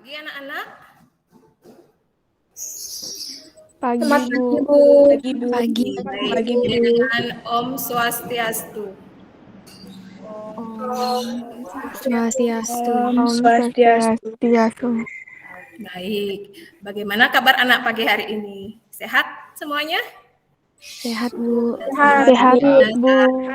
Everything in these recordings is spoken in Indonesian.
pagi anak-anak. Pagi, Selamat Bu. pagi, Bu. Pagi. Baik, ini dengan Om Swastiastu. Om Swastiastu. Om Swastiastu. Baik, bagaimana kabar anak pagi hari ini? Sehat semuanya? Sehat, Bu. Sehat, Bu.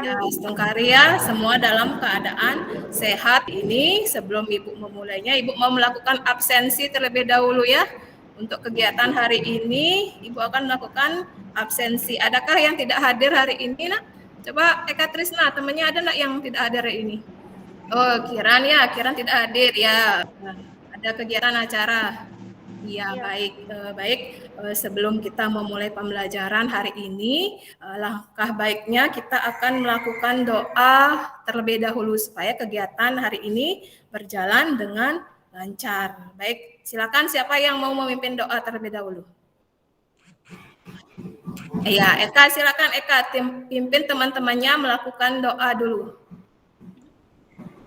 Ya, Stungkaria semua dalam keadaan sehat. Ini sebelum Ibu memulainya, Ibu mau melakukan absensi terlebih dahulu ya. Untuk kegiatan hari ini, Ibu akan melakukan absensi. Adakah yang tidak hadir hari ini, Nak? Coba Eka Trisna, temannya ada nggak yang tidak hadir hari ini? Oh, Kiran ya, Kiran tidak hadir ya. Ada kegiatan acara. Iya, baik. Sebelum kita memulai pembelajaran hari ini, langkah baiknya kita akan melakukan doa terlebih dahulu supaya kegiatan hari ini berjalan dengan lancar. Baik, silakan siapa yang mau memimpin doa terlebih dahulu. Iya, Eka silakan Eka pimpin teman-temannya melakukan doa dulu.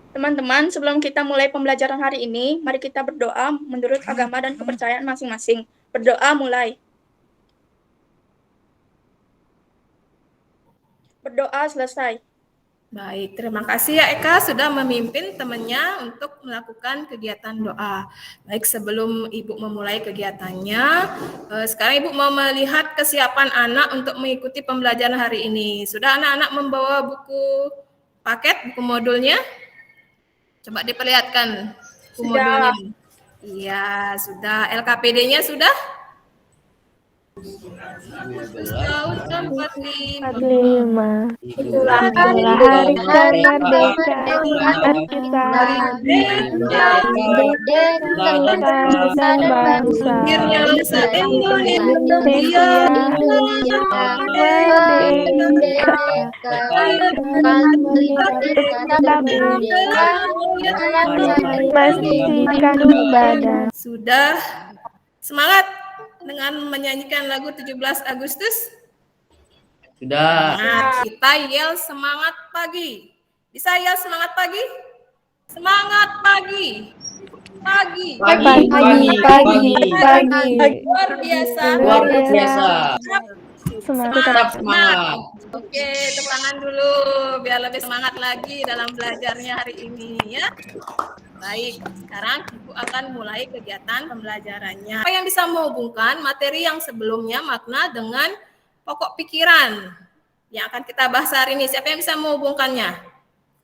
Teman-teman, sebelum kita mulai pembelajaran hari ini, mari kita berdoa menurut agama dan kepercayaan masing-masing. Berdoa mulai. Berdoa selesai. Baik, terima kasih ya Eka sudah memimpin temannya untuk melakukan kegiatan doa. Baik, sebelum Ibu memulai kegiatannya, sekarang Ibu mau melihat kesiapan anak untuk mengikuti pembelajaran hari ini. Sudah anak-anak membawa buku paket, buku modulnya? Coba diperlihatkan buku modulnya. Iya, sudah. LKPD-nya sudah? Tahun 45. Itulah hari kemerdekaan kita. Nusa dan bangsa. Indonesia memastikan badan. Sudah semangat dengan menyanyikan lagu 17 Agustus? Sudah. Nah, kita yel semangat pagi. Bisa yel semangat pagi? Semangat pagi. Pagi. Luar biasa. Semangat. Oke, tepuk tangan dulu biar lebih semangat lagi dalam belajarnya hari ini ya. Baik, sekarang Ibu akan mulai kegiatan pembelajarannya. Apa yang bisa menghubungkan materi yang sebelumnya makna dengan pokok pikiran yang akan kita bahas hari ini? Siapa yang bisa menghubungkannya?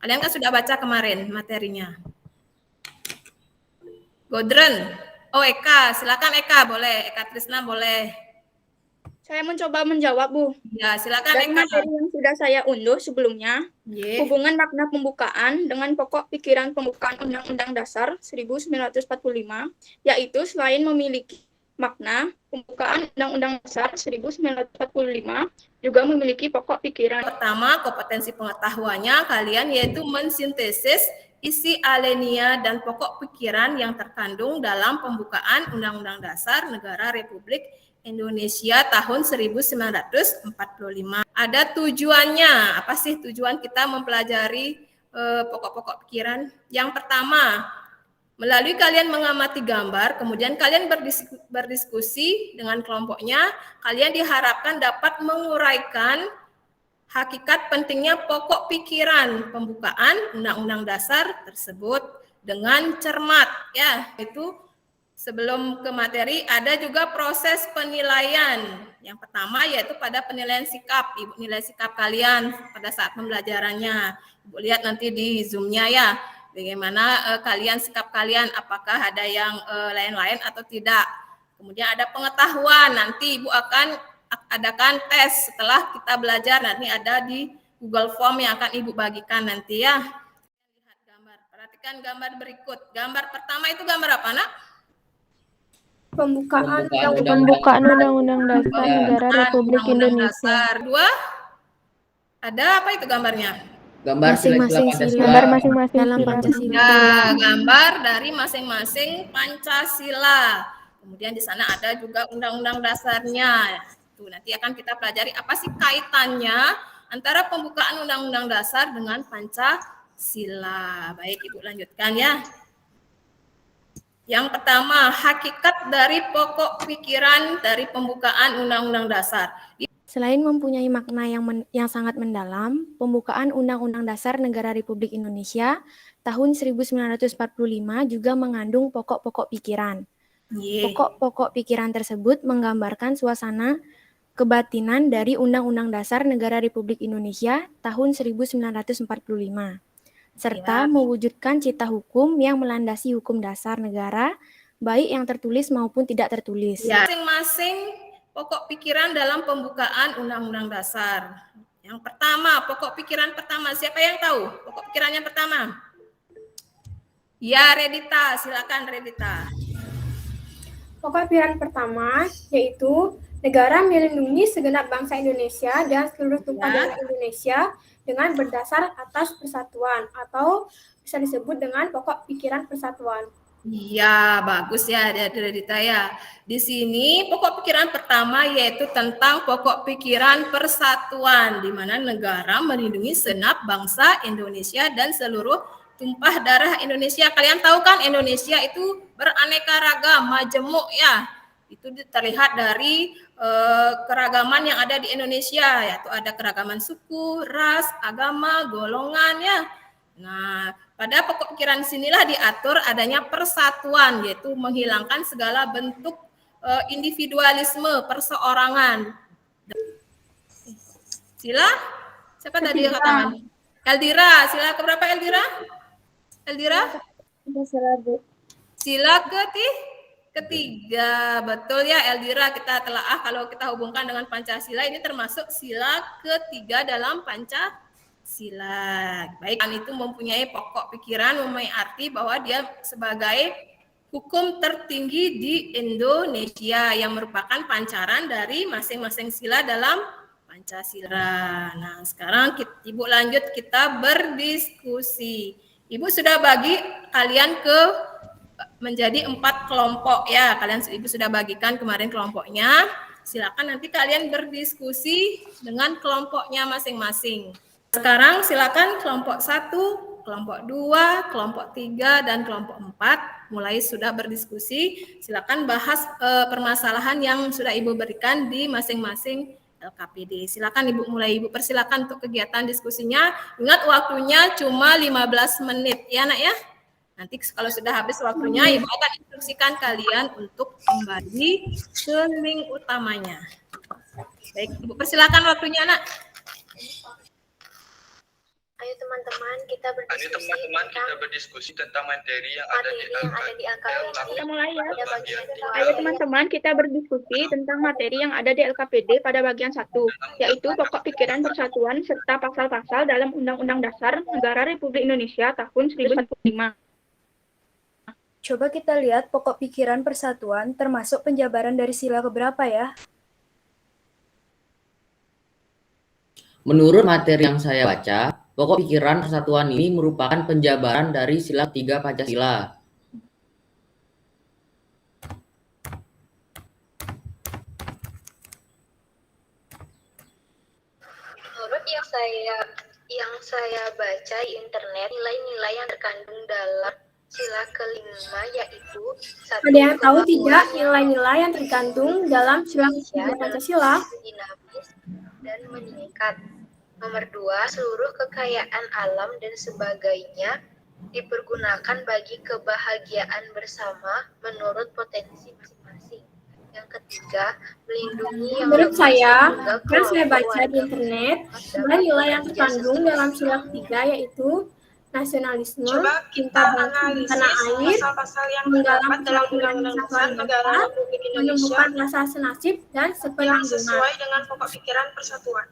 Kalian kan sudah baca kemarin materinya. Godren. Oh, Eka, silakan Eka, boleh. Eka Trisna boleh. Saya mencoba menjawab, Bu. Ya, silakan Dari Eka. materi yang sudah saya unduh sebelumnya, hubungan makna pembukaan dengan pokok pikiran pembukaan Undang-Undang Dasar 1945, yaitu selain memiliki makna, pembukaan Undang-Undang Dasar 1945 juga memiliki pokok pikiran. Pertama, kompetensi pengetahuannya kalian yaitu mensintesis isi alenia dan pokok pikiran yang terkandung dalam pembukaan Undang-Undang Dasar Negara Republik Indonesia tahun 1945. Ada tujuannya. Apa sih tujuan kita mempelajari pokok-pokok pikiran? Yang pertama, melalui kalian mengamati gambar, kemudian kalian berdiskusi dengan kelompoknya, kalian diharapkan dapat menguraikan hakikat pentingnya pokok pikiran pembukaan Undang-Undang Dasar tersebut dengan cermat. Ya, itu sebelum ke materi, ada juga proses penilaian. Yang pertama yaitu pada penilaian sikap. Ibu nilai sikap kalian pada saat pembelajarannya. Ibu lihat nanti di Zoom-nya ya. Bagaimana kalian, sikap kalian, apakah ada yang lain-lain atau tidak. Kemudian ada pengetahuan. Nanti Ibu akan adakan tes setelah kita belajar. Nanti ada di Google Form yang akan Ibu bagikan nanti ya. Lihat gambar. Perhatikan gambar berikut. Gambar pertama itu gambar apa, Nak? Pembukaan Undang-Undang Dasar Negara Republik Indonesia. Dua, ada apa itu gambarnya? Gambar Masing-masing dalam Pancasila. Ya, gambar dari masing-masing Pancasila. Kemudian di sana ada juga Undang-Undang Dasarnya. Tuh, nanti akan kita pelajari apa sih kaitannya antara pembukaan Undang-Undang Dasar dengan Pancasila. Baik, Ibu lanjutkan ya. Yang pertama, hakikat dari pokok pikiran dari pembukaan Undang-Undang Dasar. Selain mempunyai makna yang sangat mendalam, pembukaan Undang-Undang Dasar Negara Republik Indonesia tahun 1945 juga mengandung pokok-pokok pikiran. Pokok-pokok pikiran tersebut menggambarkan suasana kebatinan dari Undang-Undang Dasar Negara Republik Indonesia tahun 1945, serta mewujudkan cita hukum yang melandasi hukum dasar negara, baik yang tertulis maupun tidak tertulis. Masing-masing pokok pikiran dalam pembukaan Undang-Undang Dasar. Yang pertama, pokok pikiran pertama. Siapa yang tahu pokok pikiran yang pertama? Ya, Redita. Silakan, Redita. Pokok pikiran pertama yaitu negara melindungi segenap bangsa Indonesia dan seluruh tumpah darah Indonesia dengan berdasar atas persatuan, atau bisa disebut dengan pokok pikiran persatuan. Iya, bagus ya, Redita ya. Di sini pokok pikiran pertama yaitu tentang pokok pikiran persatuan, di mana negara melindungi segenap bangsa Indonesia dan seluruh tumpah darah Indonesia. Kalian tahu kan Indonesia itu beraneka ragam, majemuk ya. Itu terlihat dari keragaman yang ada di Indonesia, yaitu ada keragaman suku, ras, agama, golongan ya. Nah, pada pokok pikiran sinilah diatur adanya persatuan, yaitu menghilangkan segala bentuk individualisme perseorangan. Sila, siapa tadi yang tangan? Eldira, sila keberapa Eldira? Eldira? Sila ketiga, betul ya Eldira, kita telaah kalau kita hubungkan dengan Pancasila, ini termasuk sila ketiga dalam Pancasila. Baik, kan itu mempunyai pokok pikiran, mempunyai arti bahwa dia sebagai hukum tertinggi di Indonesia yang merupakan pancaran dari masing-masing sila dalam Pancasila. Nah, sekarang Ibu lanjut, kita berdiskusi. Ibu sudah bagi kalian menjadi 4 kelompok ya. Ibu sudah bagikan kemarin kelompoknya. Silakan nanti kalian berdiskusi dengan kelompoknya masing-masing. Sekarang silakan kelompok 1, kelompok 2, kelompok 3, dan kelompok 4 mulai sudah berdiskusi. Silakan bahas permasalahan yang sudah Ibu berikan di masing-masing LKPD. Silakan Ibu mulai, Ibu persilakan untuk kegiatan diskusinya. Ingat waktunya cuma 15 menit ya Nak ya. Nanti kalau sudah habis waktunya, Ibu akan instruksikan kalian untuk kembali ke link utamanya. Baik, Ibu persilakan waktunya Nak. Ayo teman-teman kita berdiskusi tentang materi yang ada di LKPD. Kita mulai ya. Ayo teman-teman kita berdiskusi tentang materi yang ada di LKPD pada bagian 1, yaitu pokok pikiran persatuan serta pasal-pasal dalam Undang-Undang Dasar Negara Republik Indonesia tahun 1945. Coba kita lihat pokok pikiran persatuan termasuk penjabaran dari sila keberapa ya? Menurut materi yang saya baca, pokok pikiran persatuan ini merupakan penjabaran dari sila 3 Pancasila. Menurut yang saya baca di internet, nilai-nilai yang terkandung dalam sila kelima yaitu ada yang tahu tidak nilai-nilai yang terkandung dalam sila kelima Pancasila? Dinamis dan meningkat. Nomor 2, seluruh kekayaan alam dan sebagainya dipergunakan bagi kebahagiaan bersama menurut potensi masing-masing. Yang ketiga, melindungi yang menurut saya baca di internet, nilai yang terkandung dalam sila ketiga yaitu nasionalisme, cinta bangsa tanah air, menggalang dalam Dasar Negara Republik Indonesia, menemukan rasa senasib dan sepenanggungan. Sesuai dengan pokok pikiran persatuan.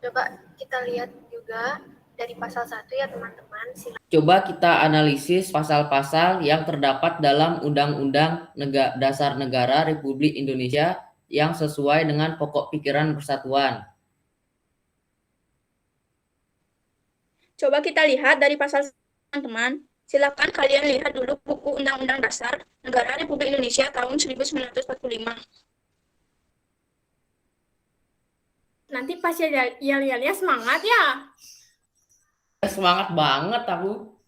Coba kita lihat juga dari pasal 1 ya teman-teman. Coba kita analisis pasal-pasal yang terdapat dalam Undang-Undang Dasar Negara Republik Indonesia yang sesuai dengan pokok pikiran persatuan. Coba kita lihat dari pasal teman-teman. Silakan kalian lihat dulu buku Undang-Undang Dasar Negara Republik Indonesia tahun 1945. Nanti pas ya lihatnya semangat ya. Semangat banget aku.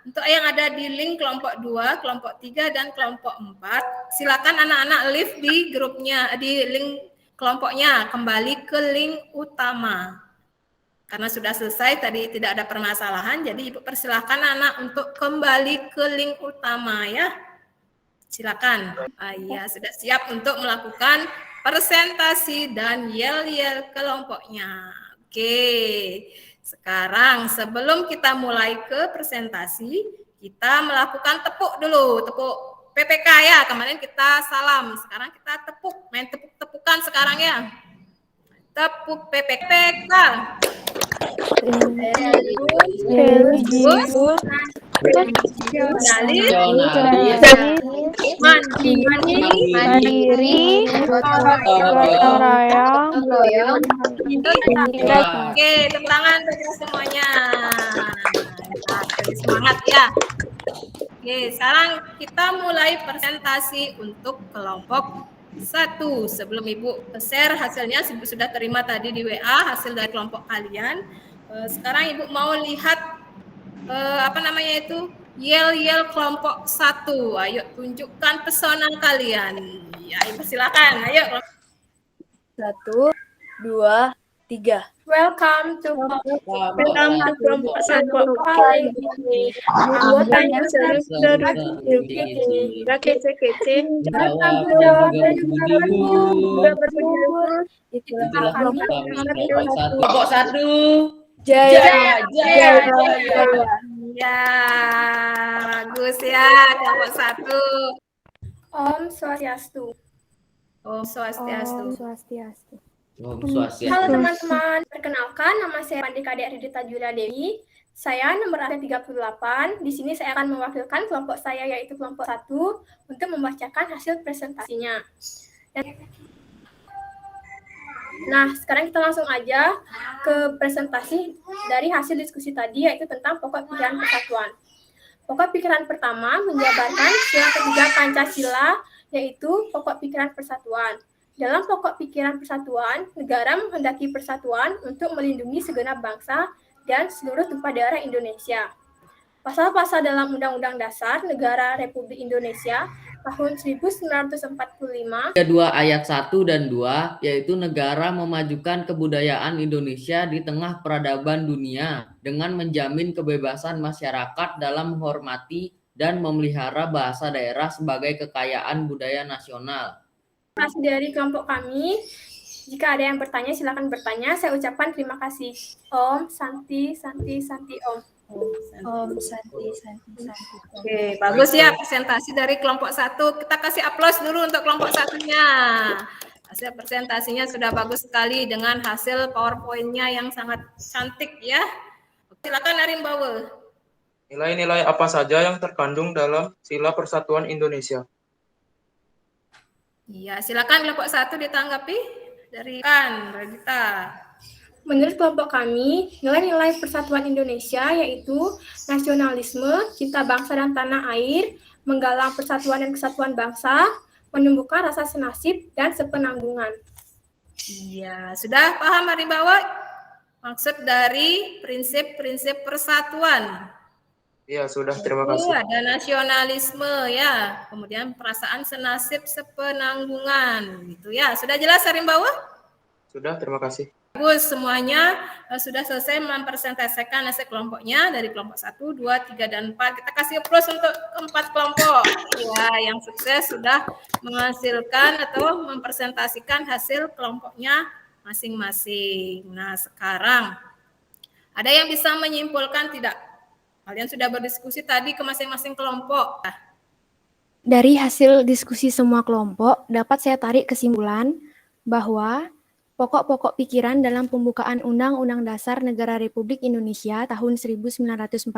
Untuk yang ada di link kelompok 2, kelompok 3, dan kelompok 4, silakan anak-anak live di grupnya, di link kelompoknya, kembali ke link utama. Karena sudah selesai, tadi tidak ada permasalahan, jadi Ibu persilahkan anak untuk kembali ke link utama ya. Silakan. Ya, sudah siap untuk melakukan presentasi dan yel-yel kelompoknya. Oke. Sekarang sebelum kita mulai ke presentasi, kita melakukan tepuk dulu, tepuk PPK ya. Kemarin kita salam, sekarang kita tepuk, main tepuk-tepukan sekarang ya. Tepuk PPK. Mandiri, gotong royong, Oke, tepuk tangan bagi semuanya. Semangat ya. Oke, sekarang kita mulai presentasi untuk kelompok 1. Sebelum Ibu share hasilnya, Ibu sudah terima tadi di WA hasil dari kelompok kalian. Sekarang Ibu mau lihat yel-yel kelompok 1. Ayo tunjukkan pesona kalian. Ya, Ibu silakan. Ayo. 1, 2, 3. Welcome to kelompok 1. Anggotanya seru-seru, kece-kece, Itulah Kelompok 1. Jaya. Ya, bagus ya kelompok 1. Om Swastiastu. Om Swastiastu. Swastiastu. Halo teman-teman, perkenalkan nama saya Pandika Ridita Julia Dewi. Saya nomor 38. Di sini saya akan mewakilkan kelompok saya yaitu kelompok 1 untuk membacakan hasil presentasinya. Nah, sekarang kita langsung aja ke presentasi dari hasil diskusi tadi yaitu tentang pokok pikiran persatuan. Pokok pikiran pertama menjabarkan sila ketiga Pancasila yaitu pokok pikiran persatuan. Dalam pokok pikiran persatuan, negara menghendaki persatuan untuk melindungi segenap bangsa dan seluruh tumpah darah Indonesia. Pasal-pasal dalam Undang-Undang Dasar Negara Republik Indonesia tahun 1945 Ada 2 ayat 1 dan 2, yaitu negara memajukan kebudayaan Indonesia di tengah peradaban dunia dengan menjamin kebebasan masyarakat dalam menghormati dan memelihara bahasa daerah sebagai kekayaan budaya nasional. Kasih dari kelompok kami. Jika ada yang bertanya, silakan bertanya. Saya ucapkan terima kasih. Om, Santi, Om. Om Santi. Oke, bagus ya presentasi dari kelompok 1. Kita kasih aplaus dulu untuk kelompok 1-nya. Hasil presentasinya sudah bagus sekali dengan hasil PowerPoint-nya yang sangat cantik ya. Silakan Arimbawa. Nilai-nilai apa saja yang terkandung dalam Sila Persatuan Indonesia? Iya, silakan kelompok 1 ditanggapi dari Radita. Menurut kelompok kami, nilai-nilai persatuan Indonesia yaitu nasionalisme, cinta bangsa dan tanah air, menggalang persatuan dan kesatuan bangsa, menumbuhkan rasa senasib dan sepenanggungan. Iya, sudah paham Arimbawa maksud dari prinsip-prinsip persatuan? Iya, sudah. Terima kasih. Ada nasionalisme ya, kemudian perasaan senasib sepenanggungan gitu ya. Sudah jelas Arimbawa? Sudah, terima kasih. Bagus, semuanya sudah selesai mempresentasikan hasil kelompoknya dari kelompok 1, 2, 3, dan 4. Kita kasih plus untuk 4 kelompok ya, yang sukses sudah menghasilkan atau mempresentasikan hasil kelompoknya masing-masing. Nah, sekarang ada yang bisa menyimpulkan tidak? Kalian sudah berdiskusi tadi ke masing-masing kelompok. Dari hasil diskusi semua kelompok, dapat saya tarik kesimpulan bahwa pokok-pokok pikiran dalam pembukaan Undang-Undang Dasar Negara Republik Indonesia tahun 1945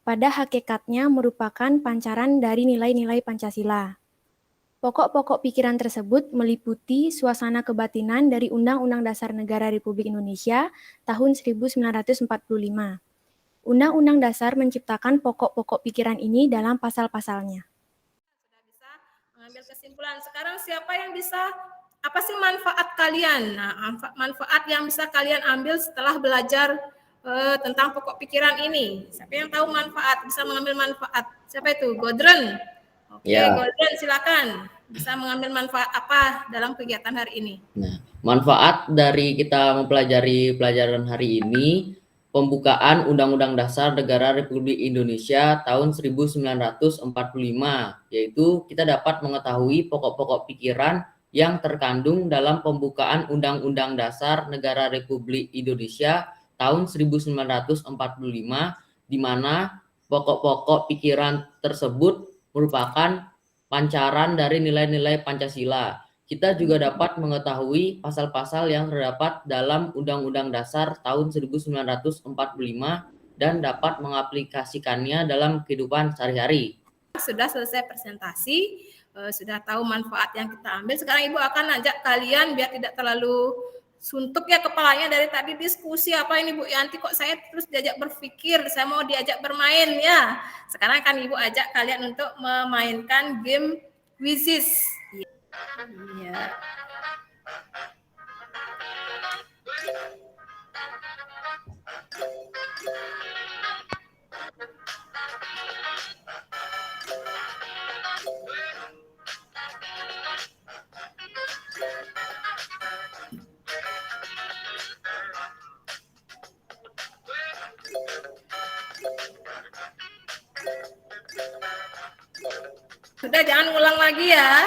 pada hakikatnya merupakan pancaran dari nilai-nilai Pancasila. Pokok-pokok pikiran tersebut meliputi suasana kebatinan dari Undang-Undang Dasar Negara Republik Indonesia tahun 1945. Undang-Undang Dasar menciptakan pokok-pokok pikiran ini dalam pasal-pasalnya. Sudah bisa mengambil kesimpulan. Sekarang siapa yang bisa, apa sih manfaat kalian? Nah, manfaat yang bisa kalian ambil setelah belajar tentang pokok pikiran ini. Siapa yang tahu manfaat, bisa mengambil manfaat? Siapa itu? Godren. Oke, Ya. Godren silakan. Bisa mengambil manfaat apa dalam kegiatan hari ini? Nah, manfaat dari kita mempelajari pelajaran hari ini, pembukaan Undang-Undang Dasar Negara Republik Indonesia tahun 1945, yaitu kita dapat mengetahui pokok-pokok pikiran yang terkandung dalam pembukaan Undang-Undang Dasar Negara Republik Indonesia tahun 1945, di mana pokok-pokok pikiran tersebut merupakan pancaran dari nilai-nilai Pancasila. Kita juga dapat mengetahui pasal-pasal yang terdapat dalam Undang-Undang Dasar tahun 1945 dan dapat mengaplikasikannya dalam kehidupan sehari-hari. Sudah selesai presentasi, sudah tahu manfaat yang kita ambil. Sekarang Ibu akan ajak kalian biar tidak terlalu suntuk ya kepalanya dari tadi diskusi apa ini Bu Yanti, kok saya terus diajak berpikir, saya mau diajak bermain ya. Sekarang akan Ibu ajak kalian untuk memainkan game quizzes. Ya. Sudah, jangan ulang lagi ya.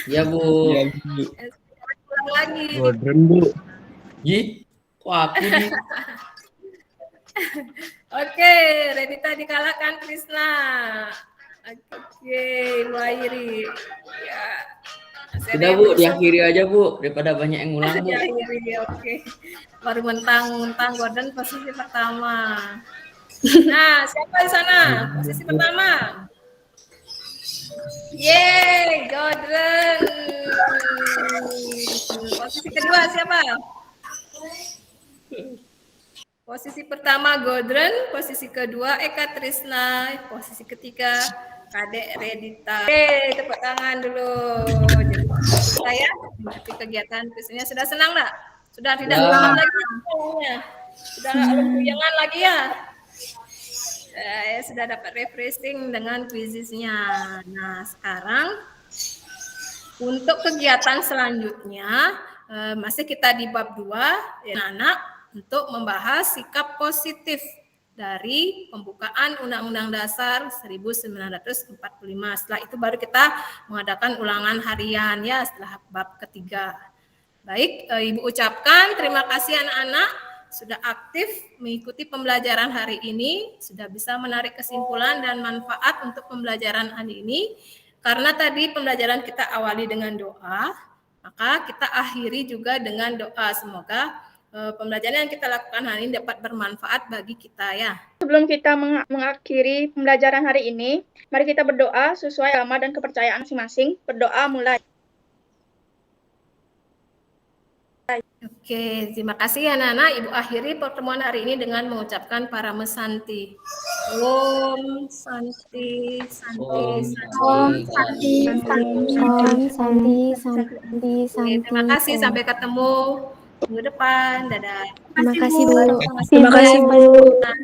Ya, Bu. Ulang lagi. Godren, Bu. Ih, kok aku nih? Oke, Redita dikalahkan Krisna. Oke, Ibu Airi. Ya. Sudah, Bu, diakhiri aja, Bu, daripada banyak yang ngulang, Bu. Diakhiri, oke. Baru mentang-mentang Gordon posisi pertama. Nah, siapa di sana? Posisi pertama. Yeay, Gordon. Posisi kedua siapa? Posisi pertama Gordon, posisi kedua Eka Trisna, posisi ketiga Kadek Redita. Oke, tepuk tangan dulu. Jadi saya mengikuti kegiatan kuisnya sudah senang enggak? Sudah tidak ulang lagi semuanya. Sudah lembuyangan lagi ya? Saya sudah dapat refreshing dengan quiznya. Nah, sekarang untuk kegiatan selanjutnya masih kita di bab 2 ya anak untuk membahas sikap positif dari pembukaan Undang-Undang Dasar 1945. Setelah itu baru kita mengadakan ulangan harian ya setelah bab ketiga. Baik, Ibu ucapkan terima kasih anak-anak sudah aktif mengikuti pembelajaran hari ini, sudah bisa menarik kesimpulan dan manfaat untuk pembelajaran hari ini. Karena tadi pembelajaran kita awali dengan doa, maka kita akhiri juga dengan doa. Semoga pembelajaran yang kita lakukan hari ini dapat bermanfaat bagi kita ya. Sebelum kita mengakhiri pembelajaran hari ini, mari kita berdoa sesuai agama dan kepercayaan masing-masing. Berdoa mulai. Oke, terima kasih anak-anak. Ibu akhiri pertemuan hari ini dengan mengucapkan Paramesanti. Om Santi, Santi, Santi, Santi. Terima kasih, sampai ketemu minggu depan. Dadah. Terima kasih, Bu. Terima kasih, Bu.